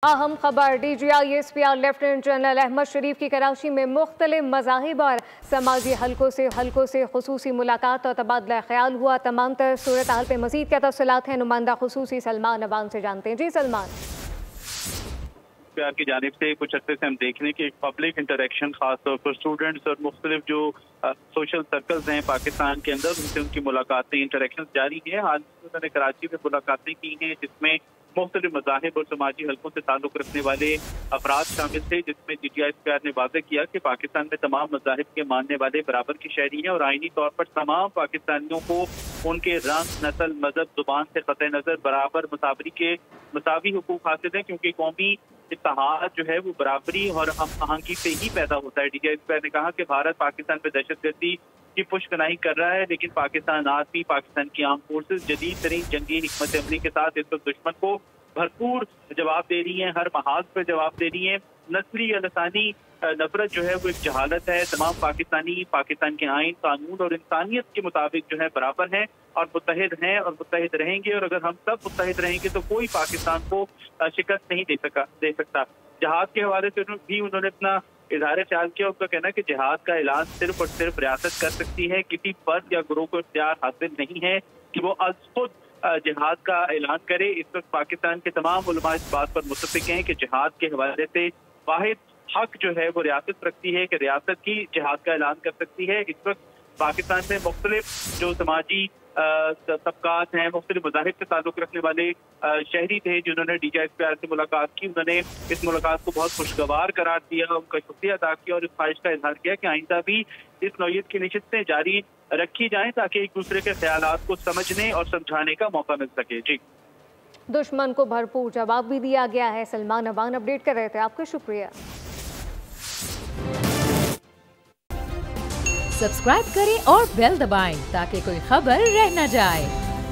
अहम खबर DGI-SPR lieutenant general Ahmad शरीफ की कराची में मुख्तलिफ मज़ाहिब और समाजी हलकों से खुसूसी मुलाकात और तबादला ख्याल हुआ। तमाम तर सूरत हाल पे मज़ीद क्या तफसीलात हैं, नुमाइंदा खुसूसी सलमान अवान से जानते हैं। जी सलमान। PR की जानिब से कुछ अर्से से हम देख रहे हैं कि एक पब्लिक इंटरेक्शन खासतौर पर स्टूडेंट्स और मुख्तलिफ जो सोशल सर्कल्स हैं पाकिस्तान के अंदर, उनसे उनकी मुलाकातें इंटरेक्शन जारी है। हाल में उन्होंने कराची में मुलाकातें की हैं जिसमें मुख्तलिफ मज़ाहिब और समाजी हलकों से ताल्लुक रखने वाले अफराद शामिल थे, जिसमें DGI-SPR ने वाज़ेह किया कि पाकिस्तान में तमाम मज़ाहिब के मानने वाले बराबर की शहरी हैं और आईनी तौर पर तमाम पाकिस्तानियों को उनके रंग, नस्ल, मजहब, जुबान से क़तई नज़र बराबर मसावी हुकूक हासिल हैं, क्योंकि कौमी इत्तेहाद जो है वो बराबरी और हम आहंगी से ही पैदा होता है। DGI-SPR ने कहा कि भारत पाकिस्तान में दहशतगर्दी की पुष्कनाही कर रहा है, लेकिन पाकिस्तान आर्मी, पाकिस्तान की आर्म फोर्सेज जदीद तरीन जंगी हिकमत अमली के साथ इस वक्त दुश्मन को भरपूर जवाब दे रही है, हर महाज पर जवाब दे रही है। नस्ली या लसानी नफरत जो है वो एक जहालत है। तमाम पाकिस्तानी पाकिस्तान के आइन, कानून और इंसानियत के मुताबिक जो है बराबर हैं और मुत्तहिद हैं और मुत्तहिद रहेंगे, और अगर हम सब मुत्तहिद रहेंगे तो कोई पाकिस्तान को शिकस्त नहीं दे सकता। जहाद के हवाले से भी उन्होंने अपना इजहार ख्याल किया। उनका कहना है कि जिहाद का ऐलान सिर्फ और सिर्फ रियासत कर सकती है, किसी फर्द या ग्रोह को इख्तियार हासिल नहीं है कि वो अज खुद जिहाद का ऐलान करे। इस वक्त पाकिस्तान के तमाम उलमा इस बात पर मुत्तफिक हैं कि जिहाद के हवाले से वाहिद हक जो है वो रियासत रखती है कि रियासत की जिहाद का ऐलान कर सकती है। इस वक्त पाकिस्तान में मुख्तलिफ जो समाजी तबकात हैं, मुख्तलिफ मज़ाहिब से ताल्लुक रखने वाले शहरी थे जिन्होंने DGI-SPR से मुलाकात की। उन्होंने इस मुलाकात को बहुत खुशगवार करार दिया, उनका शुक्रिया अदा किया और इस ख्वाहिश का इजहार किया कि आइंदा भी इस नौयत की नशिस्तें जारी रखी जाएं ताकि एक दूसरे के ख्यालात को समझने और समझाने का मौका मिल सके। जी, दुश्मन को भरपूर जवाब भी दिया गया है। सलमान अवान अपडेट कर रहे थे, आपका शुक्रिया। सब्सक्राइब करें और बेल दबाएं ताकि कोई खबर रह न जाए।